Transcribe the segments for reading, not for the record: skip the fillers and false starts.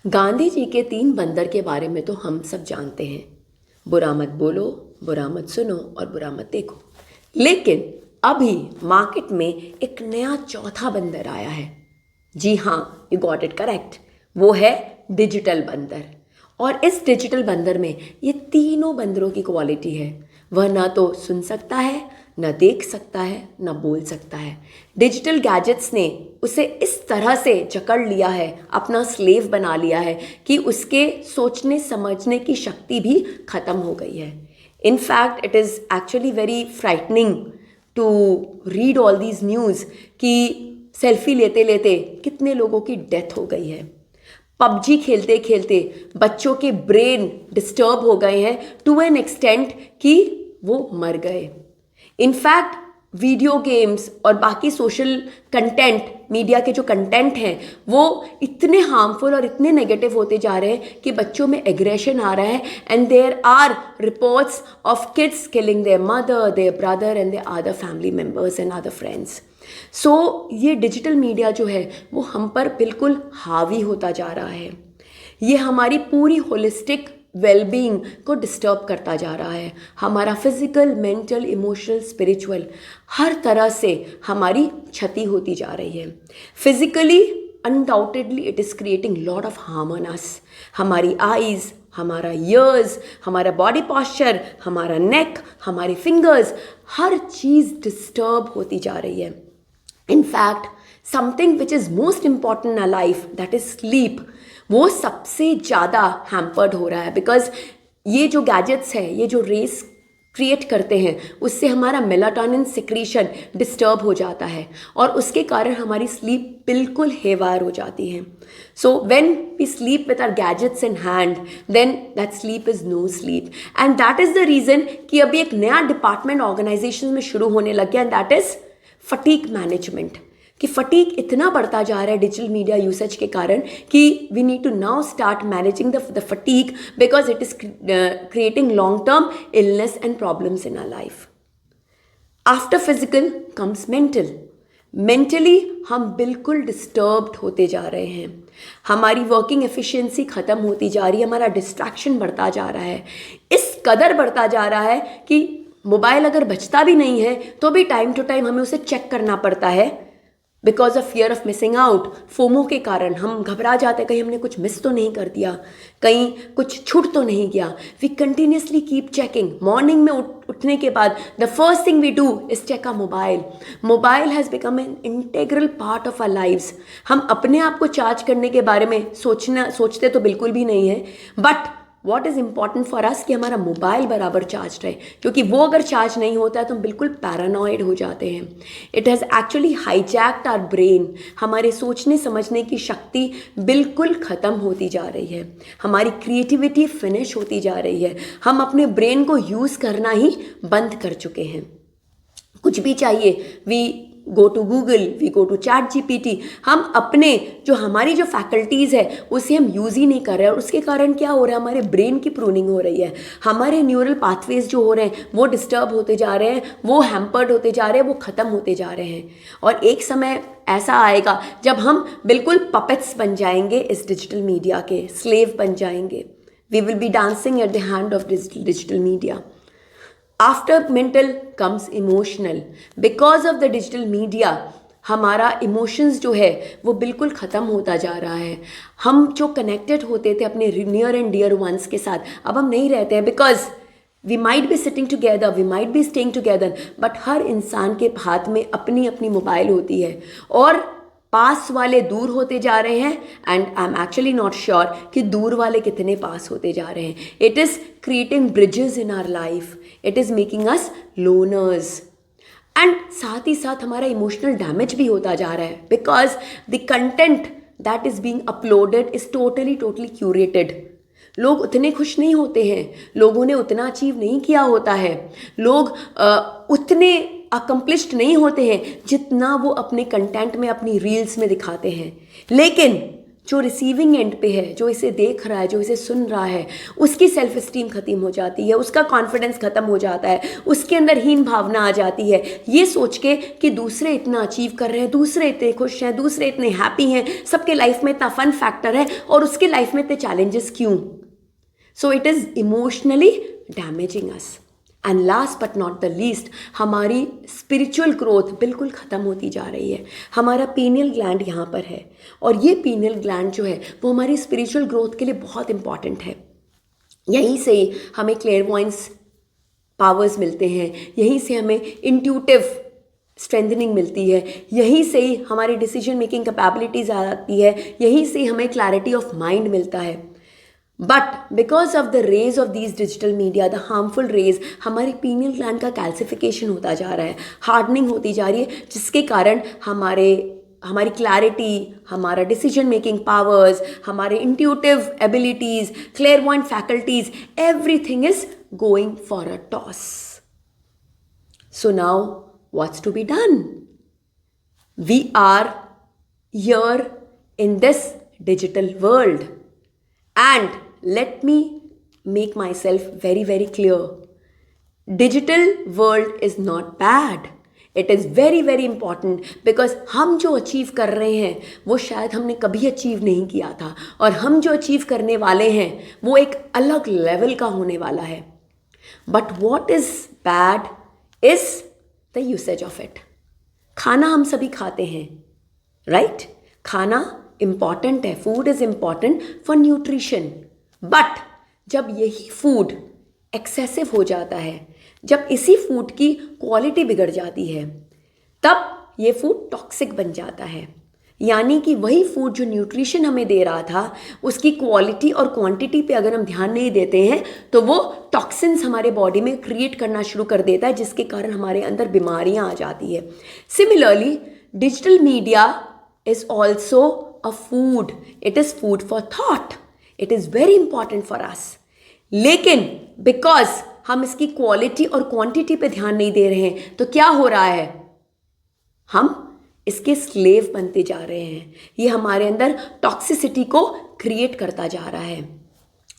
गांधी जी के 3 बंदर के बारे में तो हम सब जानते हैं। बुरा मत बोलो, बुरा मत सुनो और बुरा मत देखो। लेकिन अभी मार्केट में एक नया चौथा बंदर आया है। जी हाँ, यू गॉट इट करेक्ट। वो है डिजिटल बंदर। और इस डिजिटल बंदर में ये तीनों बंदरों की क्वालिटी है। वह ना तो सुन सकता है, न देख सकता है, न बोल सकता है। डिजिटल गैजेट्स ने उसे इस तरह से जकड़ लिया है, अपना स्लेव बना लिया है कि उसके सोचने समझने की शक्ति भी खत्म हो गई है। In fact it is actually very frightening to read all these news कि सेल्फी लेते लेते कितने लोगों की डेथ हो गई है। पबजी खेलते खेलते बच्चों के ब्रेन डिस्टर्ब हो गए हैं टू एन एक्सटेंट कि वो मर गए। इनफैक्ट वीडियो गेम्स और बाकी सोशल कंटेंट, मीडिया के जो कंटेंट हैं वो इतने हार्मफुल और इतने नेगेटिव होते जा रहे हैं कि बच्चों में एग्रेशन आ रहा है। And there are reports of kids killing their mother, their brother and their other family members and other friends. So ये डिजिटल मीडिया जो है वो हम पर बिल्कुल हावी होता जा रहा है। ये हमारी पूरी होलिस्टिक वेलबींग को डिस्टर्ब करता जा रहा है। हमारा फिजिकल, मेंटल, इमोशनल, स्पिरिचुअल हर तरह से हमारी क्षति होती जा रही है। Physically undoubtedly it is creating lot of harm on us. हमारी आईज, हमारा ईयर्स, हमारा बॉडी पॉस्चर, हमारा नेक, हमारे फिंगर्स, हर चीज़ डिस्टर्ब होती जा रही है। In fact, something which is most important in our life, that is sleep, वो सबसे ज़्यादा हैम्पर्ड हो रहा है। बिकॉज ये जो गैजेट्स हैं, ये जो रेस क्रिएट करते हैं, उससे हमारा मेलाटोनिन सिक्रीशन डिस्टर्ब हो जाता है और उसके कारण हमारी स्लीप बिल्कुल हेवार हो जाती है। So when we sleep with our gadgets in hand, then that sleep is no sleep. And that is the reason कि अभी एक नया डिपार्टमेंट ऑर्गेनाइजेशन में शुरू होने लग गया, and that is fatigue management. कि फटीक इतना बढ़ता जा रहा है डिजिटल मीडिया यूसेज के कारण कि we need to now start managing the fatigue, because it is creating long term illness and problems in our life. After physical comes mental. Mentally हम बिल्कुल डिस्टर्ब्ड होते जा रहे हैं। हमारी वर्किंग एफिशिएंसी ख़त्म होती जा रही है, हमारा डिस्ट्रैक्शन बढ़ता जा रहा है। इस कदर बढ़ता जा रहा है कि मोबाइल अगर बचता भी नहीं है तो भी टाइम टू टाइम हमें उसे चेक करना पड़ता है। Because of fear of missing out, FOMO के कारण हम घबरा जाते हैं, कहीं हमने कुछ मिस तो नहीं कर दिया, कहीं कुछ छूट तो नहीं गया। We continuously keep checking. Morning में उठने के बाद the first thing we do is check our mobile. Mobile has become an integral part of our lives. हम अपने आप को चार्ज करने के बारे में सोचते तो बिल्कुल भी नहीं है, but what is important for us कि हमारा मोबाइल बराबर चार्ज रहे, क्योंकि वो अगर चार्ज नहीं होता है तो हम बिल्कुल पैरानॉइड हो जाते हैं। It has actually hijacked our brain. हमारे सोचने समझने की शक्ति बिल्कुल ख़त्म होती जा रही है। हमारी क्रिएटिविटी फिनिश होती जा रही है। हम अपने ब्रेन को यूज़ करना ही बंद कर चुके हैं। कुछ भी चाहिए, we go to Google, we go to ChatGPT. हम अपने जो हमारी जो फैकल्टीज़ है उसे हम यूज़ ही नहीं कर रहे हैं, और उसके कारण क्या हो रहा है, हमारे ब्रेन की प्रूनिंग हो रही है। हमारे न्यूरल पाथवेज जो हो रहे हैं वो डिस्टर्ब होते जा रहे हैं, वो हैम्पर्ड होते जा रहे हैं, वो ख़त्म होते जा रहे हैं। और एक समय ऐसा आएगा जब हम बिल्कुल पपेट्स बन जाएंगे, इस डिजिटल मीडिया के स्लेव बन जाएंगे। We will be dancing at the hand of digital media. After mental comes emotional. Because of the digital media हमारा इमोशंस जो है वो बिल्कुल ख़त्म होता जा रहा है। हम जो कनेक्टेड होते थे अपने नियर एंड डियर वंस के साथ, अब हम नहीं रहते हैं। Because we might be sitting together, we might be staying together, but हर इंसान के हाथ में अपनी अपनी मोबाइल होती है और पास वाले दूर होते जा रहे हैं। And I am actually not sure कि दूर वाले कितने पास होते जा रहे हैं। It is creating bridges in our life, it is making us loners. And साथ ही साथ हमारा इमोशनल डैमेज भी होता जा रहा है, because the content that is being uploaded is totally curated. लोग उतने खुश नहीं होते हैं, लोगों ने उतना अचीव नहीं किया होता है, लोग उतने अकम्प्लिश्ड नहीं होते हैं जितना वो अपने कंटेंट में, अपनी रील्स में दिखाते हैं। लेकिन जो रिसीविंग एंड पे है, जो इसे देख रहा है, जो इसे सुन रहा है, उसकी सेल्फ इस्टीम ख़त्म हो जाती है, उसका कॉन्फिडेंस ख़त्म हो जाता है, उसके अंदर हीन भावना आ जाती है, ये सोच के कि दूसरे इतना अचीव कर रहे हैं, दूसरे इतने खुश हैं, दूसरे इतने हैप्पी हैं, सबके लाइफ में इतना फन फैक्टर है और उसके लाइफ में इतने चैलेंजेस क्यों। So it is emotionally damaging us. And last but not the least, हमारी स्पिरिचुअल ग्रोथ बिल्कुल ख़त्म होती जा रही है। हमारा पीनियल ग्लैंड यहाँ पर है और ये पीनियल ग्लैंड जो है वो हमारी स्पिरिचुअल ग्रोथ के लिए बहुत इंपॉर्टेंट है। यहीं से ही हमें क्लेयरवॉयंस पावर्स मिलते हैं, यहीं से हमें इंट्यूटिव स्ट्रेंथनिंग मिलती है, यहीं से ही हमारी डिसीजन मेकिंग कैपेबिलिटीज़ आ जाती है, यहीं से ही हमें क्लैरिटी ऑफ माइंड मिलता है। But because of the rays of these digital media, the harmful rays, हमारे पीनियल ग्लैंड का कैल्सिफिकेशन होता जा रहा है, हार्डनिंग होती जा रही है, जिसके कारण हमारी क्लैरिटी, हमारा डिसीजन मेकिंग पावर्स, हमारे intuitive abilities, clairvoyant faculties, everything is going for a toss. So now what's to be done? We are here in this digital world, and let me make myself very very clear. Digital world is not bad. It is very very important because हम जो achieve कर रहे हैं वो शायद हमने कभी achieve नहीं किया था, और हम जो अचीव करने वाले हैं वो एक अलग लेवल का होने वाला है. But what is bad is the usage of it. खाना हम सभी खाते हैं, राइट? खाना इम्पॉर्टेंट है, food is important for nutrition. But जब यही फूड एक्सेसिव हो जाता है, जब इसी फूड की क्वालिटी बिगड़ जाती है, तब ये फूड टॉक्सिक बन जाता है. यानी कि वही फूड जो न्यूट्रिशन हमें दे रहा था, उसकी क्वालिटी और क्वांटिटी पे अगर हम ध्यान नहीं देते हैं तो वो टॉक्सिन्स हमारे बॉडी में क्रिएट करना शुरू कर देता है, जिसके कारण हमारे अंदर बीमारियां आ जाती है. Similarly digital media is also a food. It is food for thought. It is very important for us. लेकिन बिकॉज हम इसकी क्वालिटी और क्वांटिटी पे ध्यान नहीं दे रहे हैं, तो क्या हो रहा है? हम इसके स्लेव बनते जा रहे हैं. ये हमारे अंदर टॉक्सिसिटी को क्रिएट करता जा रहा है.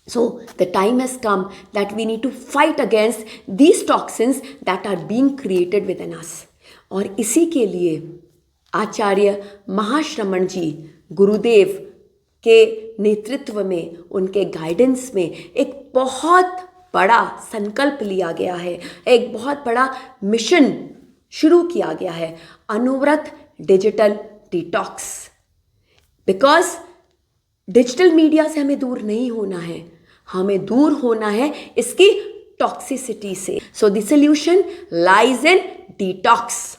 So the time has come that we need to fight against these toxins that are being created within us. और इसी के लिए आचार्य महाश्रमण जी गुरुदेव के नेतृत्व में, उनके गाइडेंस में एक बहुत बड़ा संकल्प लिया गया है, एक बहुत बड़ा मिशन शुरू किया गया है, Anuvrat digital detox. Because digital media से हमें दूर नहीं होना है, हमें दूर होना है इसकी टॉक्सिसिटी से. So the solution lies in detox.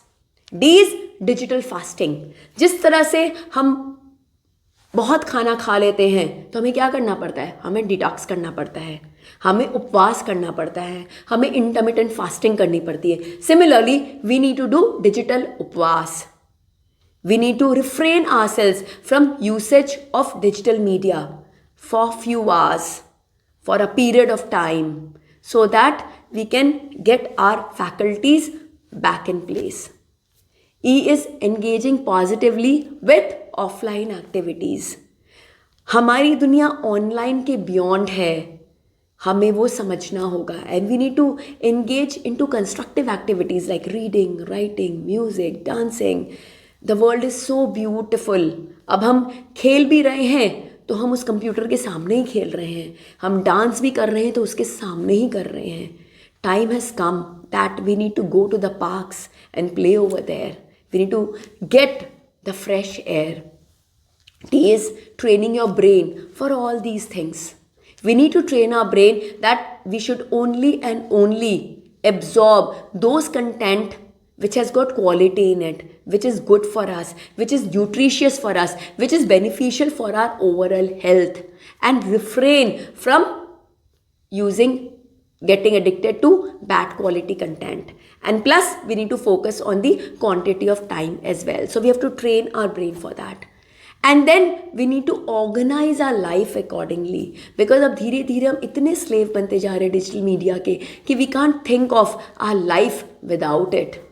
D is digital fasting. जिस तरह से हम बहुत खाना खा लेते हैं तो हमें क्या करना पड़ता है? हमें डिटॉक्स करना पड़ता है, हमें उपवास करना पड़ता है, हमें इंटरमिटेंट फास्टिंग करनी पड़ती है. Similarly we need to do digital उपवास. We need to refrain ourselves from usage of digital media for few hours, for a period of time, so that we can get our faculties back in place. E is engaging positively with offline activities. हमारी दुनिया online के beyond है, हमें वो समझना होगा. And we need to engage into constructive activities like reading, writing, music, dancing. The world is so beautiful. अब हम खेल भी रहे हैं तो हम उस कंप्यूटर के सामने ही खेल रहे हैं, हम डांस भी कर रहे हैं तो उसके सामने ही कर रहे हैं. Time has come that we need to go to the parks and play over there. We need to get the fresh air. It is training your brain for all these things. We need to train our brain that we should only and only absorb those content which has got quality in it, which is good for us, which is nutritious for us, which is beneficial for our overall health, and refrain from getting addicted to bad quality content. And plus we need to focus on the quantity of time as well. So we have to train our brain for that. And then we need to organize our life accordingly, because अब धीरे धीरे हम इतने slave बनते जा रहे हैं digital media के कि we can't think of our life without it.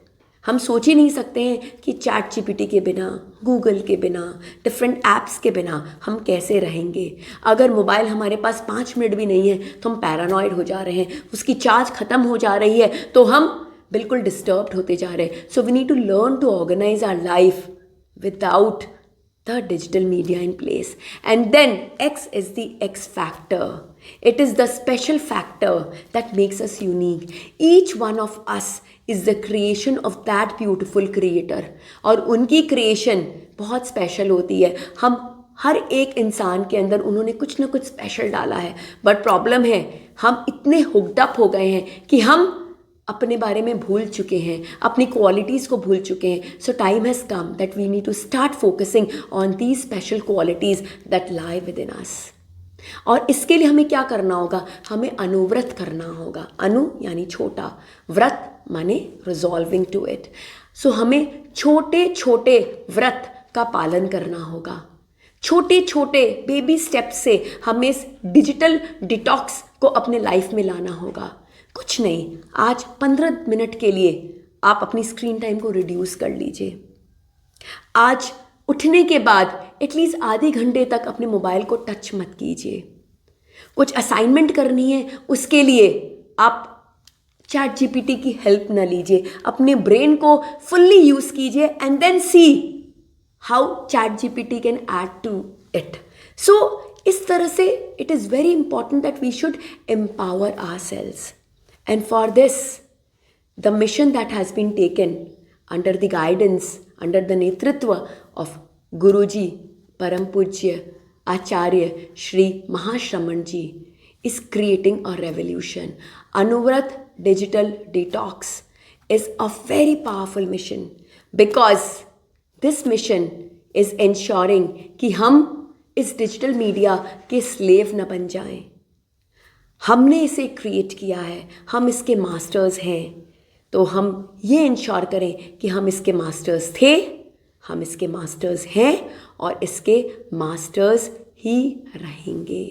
हम सोच ही नहीं सकते हैं कि चैट जीपीटी के बिना, गूगल के बिना, डिफरेंट ऐप्स के बिना हम कैसे रहेंगे। अगर मोबाइल हमारे पास 5 मिनट भी नहीं है तो हम पैरानॉइड हो जा रहे हैं, उसकी चार्ज ख़त्म हो जा रही है तो हम बिल्कुल डिस्टर्ब्ड होते जा रहे हैं। So we need to learn to organise our life without the digital media in place. And then X is the X factor. It is the special factor that makes us unique. Each one of us is the creation of that beautiful creator. और उनकी creation बहुत special होती है। हम हर एक इंसान के अंदर उन्होंने कुछ ना कुछ स्पेशल डाला है, बट प्रॉब्लम है हम इतने हुक्ड अप हो गए हैं कि हम अपने बारे में भूल चुके हैं, अपनी क्वालिटीज़ को भूल चुके हैं। So time has come that we need to start focusing on these special qualities that lie within us. और इसके लिए हमें क्या करना होगा? हमें अनुव्रत करना होगा। अनु यानी छोटा, व्रत माने रिजॉल्विंग टू इट। सो हमें छोटे छोटे व्रत का पालन करना होगा। छोटे छोटे बेबी स्टेप से हमें इस डिजिटल डिटॉक्स को अपने लाइफ में लाना होगा। कुछ नहीं, आज 15 मिनट के लिए आप अपनी स्क्रीन टाइम को रिड्यूस कर लीजिए। आज उठने के बाद एटलीस्ट आधे घंटे तक अपने मोबाइल को टच मत कीजिए। कुछ असाइनमेंट करनी है, उसके लिए आप चैट जीपीटी की हेल्प ना लीजिए, अपने ब्रेन को फुल्ली यूज़ कीजिए and then see how chat GPT can add to it. So इस तरह से it is very important that we should empower ourselves. And for this, the mission that has been taken under the guidance, under the netritva of Guruji, Param Pujya, Acharya, Shri Mahashraman Ji, is creating a revolution. Anuvrat Digital Detox is a very powerful mission because this mission is ensuring कि हम इस digital media के slave न बन जाएं। हमने इसे create किया है, हम इसके मास्टर्स हैं, तो हम ये इंश्योर करें कि हम इसके मास्टर्स थे, हम इसके मास्टर्स हैं और इसके मास्टर्स ही रहेंगे।